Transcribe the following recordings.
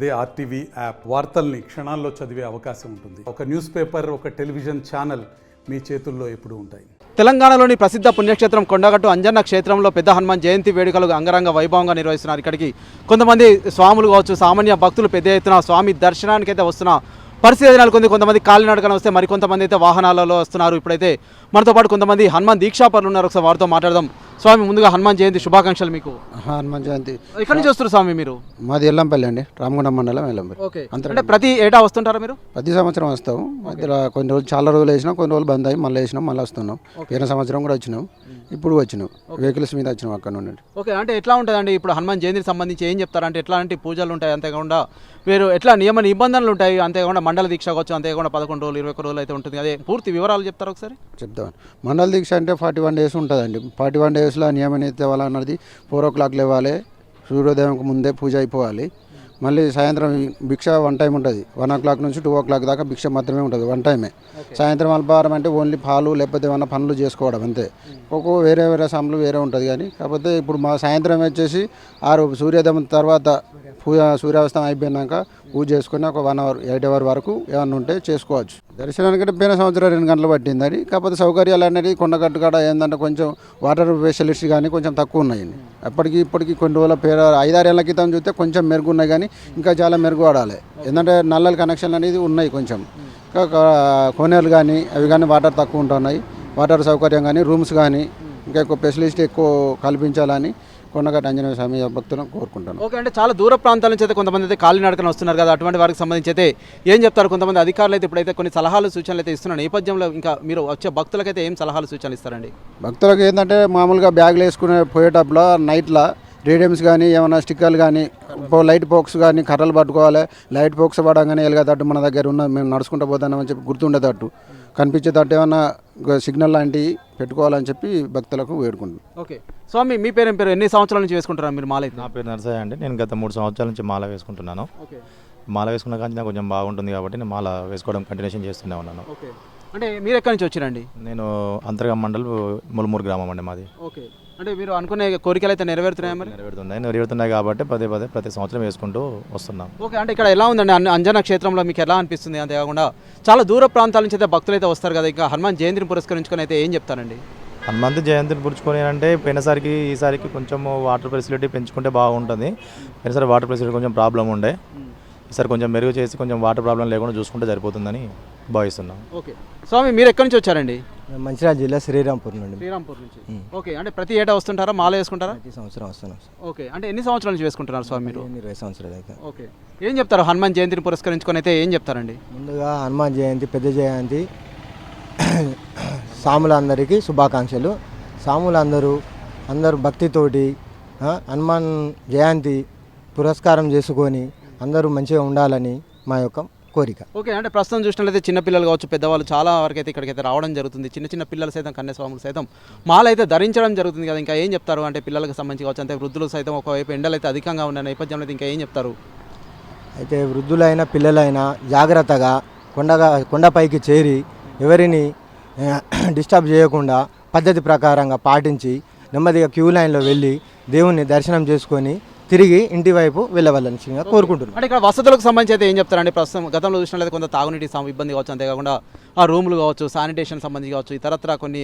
అదే RTV app వార్తల్ని క్షణాల్లో చదివే అవకాశం ఉంటుంది. ఒక న్యూస్ పేపర్, ఒక టెలివిజన్ ఛానల్ మీ చేతుల్లో ఎప్పుడూ ఉంటాయి. తెలంగాణలోని ప్రసిద్ధ పుణ్యక్షేత్రం కొండగట్టు అంజన్న క్షేత్రంలో పెద్ద హనుమాన్ జయంతి వేడుకలు అంగరంగ వైభవంగా నిర్వహిస్తున్నారు. ఇక్కడికి కొంతమంది స్వాములు కావచ్చు, సామాన్య భక్తులు పెద్ద ఎత్తున స్వామి దర్శనానికి అయితే వస్తున్న పరిస్థితి నెలకొంది. కొంతమంది కాలినడకన వస్తే మరికొంతమంది అయితే వాహనాలలో వస్తున్నారు. ఇప్పుడైతే మనతో పాటు కొంతమంది హనుమాన్ దీక్షాపరులు ఉన్నారు. ఒకసారి వారితో మాట్లాడదాం. స్వామి, ముందుగా హనుమాన్ జయంతి శుభాకాంక్షలు మీకు. హనుమాన్ జయంతి ఎక్కడి నుంచి వస్తారు స్వామి మీరు? మాది ఎల్లంపల్లి అండి, రామగుండం మండలం ఎల్లంపల్లి. ఓకే, అంటే ప్రతి ఏటా వస్తుంటారా మీరు? ప్రతి సంవత్సరం వస్తాం. మధ్యలో కొన్ని రోజులు చాలా రోజులు వేసినాం, కొన్ని రోజులు బంద్ అయ్యి మళ్ళీ వేసినాం, మళ్ళీ వస్తున్నాం. పోయిన సంవత్సరం కూడా వచ్చినాం, ఇప్పుడు వచ్చినాం వెహికల్స్ మీద వచ్చినాం అక్కడ నుండి. ఓకే, అంటే ఎట్లా ఉంటుందండి ఇప్పుడు హనుమాన్ జయంతికి సంబంధించి ఏం చెప్తారంటే ఎట్లాంటి పూజలు ఉంటాయి, అంతేకాకుండా మీరు ఎట్లా నియమ నిబంధనలు ఉంటాయి, అంతేకాకుండా మండల దీక్ష కావచ్చు, అంతేకాకుండా 11 రోజులు 21 రోజులు అయితే ఉంటుంది. అదే పూర్తి వివరాలు చెప్తారు ఒకసారి? చెప్తాను. మండల దీక్ష అంటే 41 days ఉంటుందండి. 41 daysలో నియమం అయితే అన్నది 4 o'clock లేవాలి, సూర్యోదయంకు ముందే పూజ అయిపోవాలి. మళ్ళీ సాయంత్రం భిక్ష 1 time ఉంటుంది. 1 o'clock నుంచి 2 o'clock దాకా భిక్ష మాత్రమే ఉంటుంది, 1 time. సాయంత్రం అల్పాహారం అంటే ఓన్లీ పాలు లేకపోతే ఏమన్నా పనులు చేసుకోవడం అంతే. వేరే వేరే సమలు వేరే ఉంటుంది. కానీ కాకపోతే ఇప్పుడు మా సాయంత్రం వచ్చేసి 6 సూర్యోదయం తర్వాత పూజ, సూర్యాస్తం అయిపోయినాక పూజ చేసుకుని ఒక 1 hour 8 hour వరకు ఏమన్నా ఉంటే చేసుకోవచ్చు. దర్శనానికంటే పోయిన సంవత్సరం 2 గంటలు పట్టింది. అది కాకపోతే సౌకర్యాలు అనేది కొండగట్టు కాడ ఏంటంటే కొంచెం వాటర్ స్పెషలిస్ట్ కానీ కొంచెం తక్కువ ఉన్నాయండి. ఇప్పటికీ కొన్ని రోజుల 5-6 ఏళ్ల క్రితం చూస్తే కొంచెం మెరుగు ఉన్నాయి, కానీ ఇంకా చాలా మెరుగు వాడాలి. ఎందుకంటే నల్లల కనెక్షన్ అనేది ఉన్నాయి కొంచెం. ఇంకా కోనేరులు కానీ అవి కానీ వాటర్ తక్కువ ఉంటున్నాయి. వాటర్ సౌకర్యం కానీ రూమ్స్ కానీ ఇంకా ఎక్కువ స్పెషలిస్ట్ ఎక్కువ కల్పించాలని కొండగట్టు ఆంజనేయ స్వామి భక్తులను కోరుకుంటాను. ఓకే, అంటే చాలా దూర ప్రాంతాల నుంచి అయితే కొంతమంది అయితే కాలినడకన వస్తున్నారు కదా, అటువంటి వారికి సంబంధించి అయితే ఏం చెప్తారు? కొంతమంది అధికారులు అయితే ఇప్పుడైతే కొన్ని సలహాలు సూచనలు అయితే ఇస్తున్న నేపథ్యంలో ఇంకా మీరు వచ్చే భక్తులకైతే ఏం సలహాలు సూచనలు ఇస్తారండి? భక్తులకు ఏంటంటే మామూలుగా బ్యాగులు వేసుకునే పోయేటప్పుడు నైట్లో రేడియమ్స్ కానీ ఏమైనా స్టిక్కర్లు కానీ లైట్ బాక్స్ కానీ కర్రలు పట్టుకోవాలి. లైట్ బాక్స్ పడగానే వెలిగేటట్టు మన దగ్గర ఉన్న మేము నడుచుకుంటూ పోతామని చెప్పి గుర్తుండేటట్టు కనిపించేటట్టు ఏమన్నా సిగ్నల్ లాంటివి పెట్టుకోవాలని చెప్పి భక్తులకు వేడుకుంటున్నాం. ఓకే స్వామి, మీ పేరు ఏం పేరు? ఎన్ని సంవత్సరాల నుంచి వేసుకుంటారా మీరు మాల? నా పేరు నరసయ్య అండి. నేను గత 3 సంవత్సరాల నుంచి మాల వేసుకుంటున్నాను. మాల వేసుకున్న కానీ నాకు కొంచెం బాగుంటుంది కాబట్టి నేను మాల వేసుకోవడం కంటిన్యూషన్ చేస్తూనే ఉన్నాను. అంటే మీరు ఎక్కడి నుంచి వచ్చారండి? నేను అంతర్గం మండలం ములుమూరు గ్రామం అండి మాది. ఓకే, అంటే మీరు అనుకునే కోరికలు అయితే నెరవేరుతున్నాయి? నెరవేరుతున్నాయి కాబట్టి ప్రతి సంవత్సరం వేసుకుంటూ వస్తున్నాం. ఓకే, అంటే ఇక్కడ ఎలా ఉందండి అంజనా క్షేత్రంలో మీకు ఎలా అనిపిస్తుంది? అంతేకాకుండా చాలా దూర ప్రాంతాల నుంచి అయితే భక్తులు అయితే వస్తారు కదా, ఇంకా హనుమాన్ జయంతిని పురస్కరించుకొని అయితే ఏం చెప్తారండి? హనుమంత్ జయంతిని పురుచుకొని అంటే పోయినసారికి ఈసారికి కొంచెం వాటర్ ఫెసిలిటీ పెంచుకుంటే బాగుంటుంది. పోయినసారి వాటర్ ఫెసిలిటీ కొంచెం ప్రాబ్లం ఉండే, ఈసారి కొంచెం మెరుగు చేసి కొంచెం వాటర్ ప్రాబ్లం లేకుండా చూసుకుంటే సరిపోతుందని భావిస్తున్నాం. ఓకే స్వామి, మీరు ఎక్కడి నుంచి వచ్చారండి? మంచిర్యాల జిల్లా శ్రీరాంపూర్ నుండి. శ్రీరాంపూర్ నుంచి. ఓకే, అంటే ప్రతి ఏటా వస్తుంటారా, మాల వేసుకుంటారా? ప్రతి సంవత్సరం వస్తున్నాం. ఓకే, అంటే ఎన్ని సంవత్సరాల నుంచి వేసుకుంటున్నారు స్వామి మీరు? 20 సంవత్సరాలు అయితే. ఓకే, ఏం చెప్తారు హనుమాన్ జయంతిని పురస్కరించుకొని అయితే ఏం చెప్తారండి? ముందుగా హనుమాన్ జయంతి, పెద్ద జయంతి సాములందరికీ శుభాకాంక్షలు. అందరూ భక్తితోటి హనుమాన్ జయంతి పురస్కారం చేసుకొని అందరూ మంచిగా ఉండాలని మా యొక్క కోరిక. ఓకే, అంటే ప్రస్తుతం చూసినట్లయితే చిన్నపిల్లలు కావచ్చు, పెద్దవాళ్ళు చాలా వరకు అయితే ఇక్కడికైతే రావడం జరుగుతుంది. చిన్న పిల్లలు సైతం, కన్యాస్వాములు సైతం మాల అయితే ధరించడం జరుగుతుంది కదా, ఇంకా ఏం చెప్తారు? అంటే పిల్లలకు సంబంధించి కావచ్చు, అంటే వృద్ధులు సైతం ఒకవైపు ఎండలు అయితే అధికంగా ఉన్న నేపథ్యంలో ఇంకా ఏం చెప్తారు? అయితే వృద్ధులైనా పిల్లలైనా జాగ్రత్తగా కొండపైకి చేరి ఎవరిని డిస్టర్బ్ చేయకుండా పద్ధతి ప్రకారంగా పాటించి నెమ్మదిగా క్యూ లైన్లో వెళ్ళి దేవుణ్ణి దర్శనం చేసుకొని తిరిగి ఇంటి వైపు వెళ్ళవలసిందిగా కోరుకుంటున్నాను. అంటే ఇక్కడ వసతులకు సంబంధించి అయితే ఏం చెప్తారండి? ప్రస్తుతం గతంలో చూసినట్లయితే కొంత తాగునీటి ఇబ్బంది కావచ్చు, అంతేకాకుండా ఆ రూములు కావచ్చు, శానిటేషన్ సంబంధించి కావచ్చు, ఇతరత్ర కొన్ని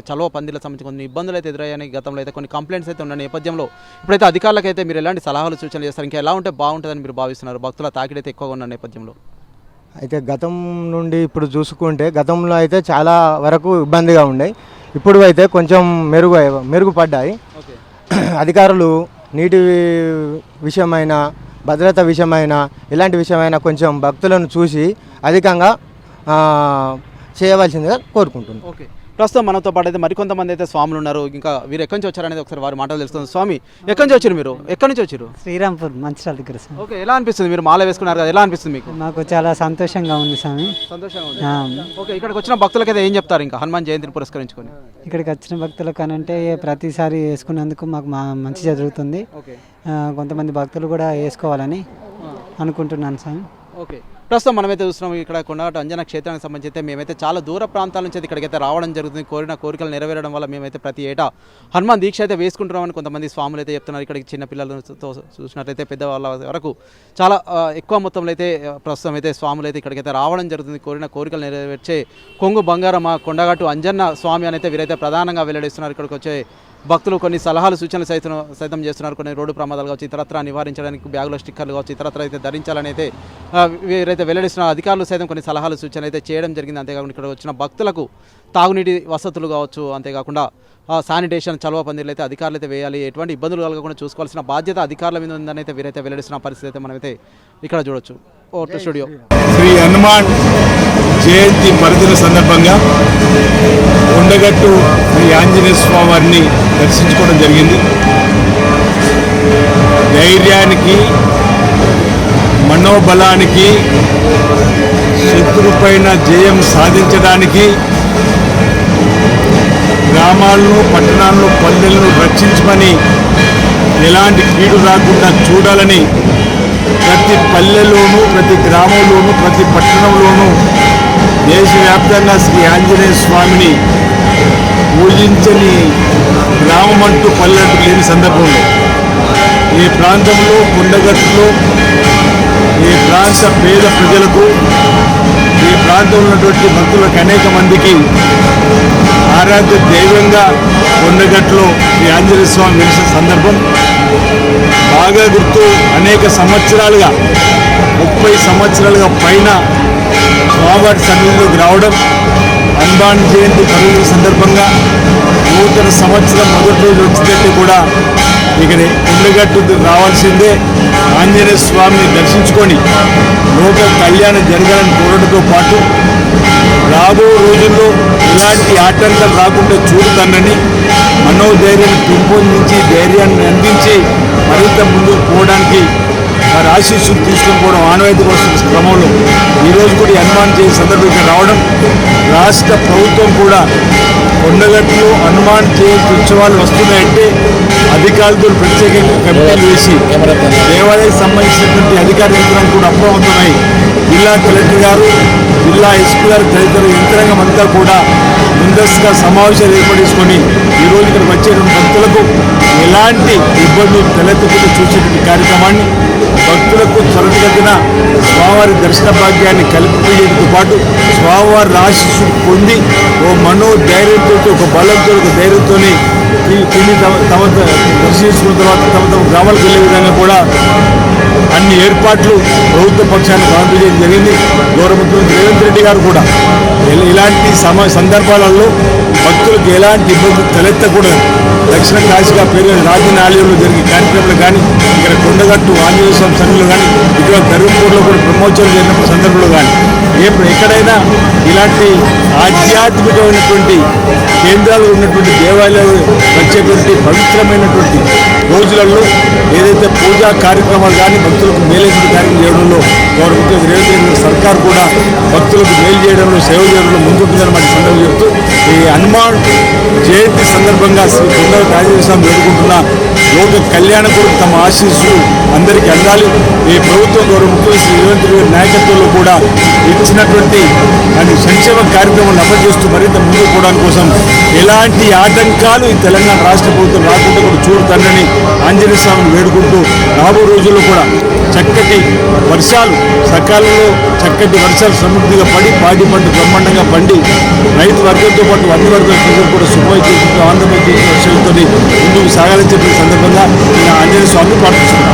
చలవ పందిలకు సంబంధించి కొన్ని ఇబ్బందులు అయితే ఎదురయ్యాయి. గతంలో అయితే కొన్ని కంప్లైంట్స్ అయితే ఉన్న నేపథ్యంలో ఇప్పుడైతే అధికారులకు అయితే మీరు ఎలాంటి సలహాలు సూచనలు చేస్తారు? ఇంకా ఎలా ఉంటే బాగుంటుందని మీరు భావిస్తున్నారు? భక్తుల తాకిడి అయితే ఎక్కువగా ఉన్న నేపథ్యంలో అయితే గతం నుండి ఇప్పుడు చూసుకుంటే గతంలో అయితే చాలా వరకు ఇబ్బందిగా ఉన్నాయి. ఇప్పుడు అయితే కొంచెం మెరుగుపడ్డాయి. అధికారులు నీటి విషయమైన, భద్రత విషయమైన, ఇలాంటి విషయమైన కొంచెం భక్తులను చూసి అధికంగా చేయవలసిందిగా కోరుకుంటున్నాను. ఓకే, ప్రస్తుతం మనతో పాటు అయితే మరికొంతమంది అయితే స్వాములు ఉన్నారు. ఇంకా వీరు ఎక్కడి నుంచి వచ్చారనేది ఒకసారి వారి మాటలు తెలుస్తుంది. స్వామి, ఎక్కడి నుంచి వచ్చారు మీరు? ఎక్కడి నుంచి వచ్చారు? శ్రీరాంపూర్, మంచిర్యాల దగ్గర. ఓకే, ఎలా అనిపిస్తుంది? మీరు మాల వేసుకున్నారు కదా, ఎలా అనిపిస్తుంది మీకు? మాకు చాలా సంతోషంగా ఉంది స్వామి. సంతోషంగా ఉంది. ఓకే, ఇక్కడికి వచ్చిన భక్తులకైతే ఏం చెప్తారు ఇంకా హనుమాన్ జయంతిని పురస్కరించుకొని? ఇక్కడికి వచ్చిన భక్తులకు అనంటే ప్రతిసారి వేసుకున్నందుకు మాకు మంచి జరుగుతుంది. కొంతమంది భక్తులు కూడా వేసుకోవాలని అనుకుంటున్నాను స్వామి. ఓకే, ప్రస్తుతం మనమైతే చూస్తున్నాం ఇక్కడ కొండగట్టు అంజన క్షేత్రానికి సంబంధించి అయితే మేమైతే చాలా దూర ప్రాంతాల నుంచి అయితే ఇక్కడికైతే రావడం జరుగుతుంది. కోరిన కోరికలు నెరవేరడం వల్ల మేమైతే ప్రతి ఏటా హనుమాన్ దీక్ష అయితే వేసుకుంటున్నామని కొంతమంది స్వాములు అయితే చెప్తున్నారు. ఇక్కడికి చిన్న పిల్లలతో చూసినట్లయితే పెద్దవాళ్ళ వరకు చాలా ఎక్కువ మొత్తంలో అయితే ప్రస్తుతం అయితే స్వాములు అయితే ఇక్కడికైతే రావడం జరుగుతుంది. కోరిన కోరికలు నెరవేర్చే కొంగు బంగారమ్మ కొండగట్టు అంజన్న స్వామి అని అయితే వీరైతే ప్రధానంగా వెల్లడిస్తున్నారు. ఇక్కడికి వచ్చే భక్తులు కొన్ని సలహాలు సూచనలు సైతం చేస్తున్నారు. కొన్ని రోడ్డు ప్రమాదాలు కావచ్చు, ఇతరత్ర నివారించడానికి బ్యాగులో స్టిక్కర్లు కావచ్చు, ఇతరత్ర అయితే ధరించాలని అయితే వీరైతే వెల్లడిస్తున్నారు. అధికారులు సైతం కొన్ని సలహాలు సూచనలు అయితే చేయడం జరిగింది. అంతేకాకుండా ఇక్కడ వచ్చిన భక్తులకు తాగునీటి వసతులు కావచ్చు, అంతేకాకుండా శానిటేషన్ చలవ పందిర్లు అయితే అధికారులు అయితే వేయాలి, ఎటువంటి ఇబ్బందులు కలగకుండా చూసుకోవాల్సిన బాధ్యత అధికారుల మీద ఉందని అయితే వీరైతే వెల్లడిస్తున్న పరిస్థితి అయితే మనమైతే ఇక్కడ చూడొచ్చు. ఓటు స్టూడియో శ్రీ హనుమాన్ జయంతి పర్వదిన సందర్భంగా కొండగట్టు శ్రీ ఆంజనేయ స్వామి వారిని దర్శించుకోవడం జరిగింది. ధైర్యానికి, మనోబలానికి, శత్రుపైన జయం సాధించడానికి, గ్రామాలను, పట్టణాలను, పల్లెలను రక్షించమని, ఎలాంటి కీడు రాకుండా చూడాలని ప్రతి పల్లెలోనూ, ప్రతి గ్రామంలోనూ, ప్రతి పట్టణంలోనూ దేశవ్యాప్తంగా శ్రీ ఆంజనేయ స్వామిని పూజించని గ్రామం అంటూ పల్లెటూ లేని సందర్భంలో ఈ ప్రాంతంలో కొండగట్టులో ఈ ప్రాంత పేద ప్రజలకు, ఈ ప్రాంతంలో ఉన్నటువంటి భక్తులకు అనేక మందికి ఆరాధ్య దైవంగా కొండగట్టులో శ్రీ ఆంజనేయ స్వామి వెలిసిన సందర్భం బాగా గుర్తు. అనేక సంవత్సరాలుగా 30 సంవత్సరాలుగా పైన స్వామివారి సన్నిధిలోకి రావడం, హనుమాన్ జయంతి పర్వదిన సందర్భంగా నూతన సంవత్సరం మొదటి రోజు వచ్చినట్టు కూడా ఇక్కడ కొండగట్టు రావాల్సిందే. ఆంజనేయ స్వామిని దర్శించుకొని లోక కళ్యాణం జరగాలని కోరడంతో పాటు రాబో రోజుల్లో ఇలాంటి ఆటంకాలు రాకుండా చూడుతానని మనోధైర్యాన్ని పెంపొందించి, ధైర్యాన్ని అందించి మరింత ముందుకు పోవడానికి వారి ఆశీస్సులు తీసుకొని పోవడం ఆనవాయితీ వస్తున్న క్రమంలో ఈరోజు కూడా హనుమాన్ జయంతి సందర్భంగా రావడం, రాష్ట్ర ప్రభుత్వం కూడా కొండగట్టులో హనుమాన్ జయంతి ఉత్సవాలు వస్తున్నాయంటే అధికారులతో ప్రత్యేకంగా కమిటీలు వేసి దేవాలయానికి సంబంధించినటువంటి అధికార యంత్రాంగం కూడా అప్రమత్తమై జిల్లా కలెక్టర్ గారు, జిల్లా ఎస్పీ గారు తదితర యంత్రాంగం అంతా కూడా ముందస్తుగా సమావేశాలు ఏర్పడేసుకొని ఈరోజు ఇక్కడికి వచ్చే భక్తులకు ఎలాంటి ఇబ్బందులు తలెత్తకుండా చూసేటువంటి కార్యక్రమాన్ని, భక్తులకు త్వరితగతిన స్వామివారి దర్శన భాగ్యాన్ని కల్పించడంతో పాటు స్వామివారి ఆశీస్సులు పొంది ఓ మనోధైర్యంతో, ఒక బలంతో, ఒక ధైర్యంతో తిని తమ దర్శించుకున్న తర్వాత తమ గ్రామాలకు వెళ్ళే విధంగా కూడా అన్ని ఏర్పాట్లు ప్రభుత్వ పక్షాన్ని సమర్పించడం జరిగింది. గౌరవ ముఖ్యమంత్రి రేవంత్ రెడ్డి గారు కూడా ఇలాంటి సందర్భాలలో భక్తులకు ఎలాంటి ఇబ్బందులు తలెత్తకూడదు, దక్షిణ కాశీగా పేరు రాజధాని ఆలయంలో జరిగే కార్యక్రమాలు కానీ, ఇక్కడ కొండగట్టు ఆంజనేయ స్వామి సన్నిధిలో కానీ, ఇక్కడ ధర్మపూర్లో కూడా బ్రహ్మోత్సవం జరిగిన సందర్భంలో కానీ ఎక్కడైనా ఇలాంటి ఆధ్యాత్మికమైనటువంటి కేంద్రాలు ఉన్నటువంటి దేవాలయాలు వచ్చేటువంటి పవిత్రమైనటువంటి రోజులలో ఏదైతే పూజా కార్యక్రమాలు కానీ భక్తులకు మేలైన కార్యక్రమం చేయడంలో గౌరవ ముఖ్యమంత్రి రేవంత్ రెడ్డి గారి సర్కార్ కూడా భక్తులకు మేలు చేయడంలో, సేవ చేయడంలో ముందుంటుందని మనకి సందర్భం చెప్తూ ఈ హనుమాన్ జయంతి సందర్భంగా శ్రీ కొండగట్టు ఆంజనేయ స్వామి వేడుకుంటున్న లోక కళ్యాణ కొరకు తమ ఆశీస్సులు అందరికీ అందాలి. ఈ ప్రభుత్వం గౌరవ ముఖ్యమంత్రి రేవంత్ రెడ్డి గారి నాయకత్వంలో కూడా ఇచ్చినటువంటి సంక్షేమ కార్యక్రమాలను అమలు చేస్తూ మరింత ముందుకు పోవడానికి కోసం ఎలాంటి ఆటంకాలు ఈ తెలంగాణ రాష్ట్ర ప్రభుత్వం రాకుండా కూడా చూడుతానని ఆంజనేయ స్వామిని వేడుకుంటూ రాబో రోజుల్లో కూడా చక్కటి వర్షాలు సకాలంలో చక్కటి వర్షాలు సమృద్ధిగా పడి పాడి పంట బ్రహ్మాండంగా పండి రైతు వర్గంతో పాటు అన్ని వర్గాల ప్రజలు కూడా శుభమైతే ఆంధ్రప్రదేశ్ వర్షాలతో ముందుకు సాగాలని చెప్పిన సందర్భంగా నేను ఆంజనేయ స్వామిని ప్రార్థిస్తున్నాను.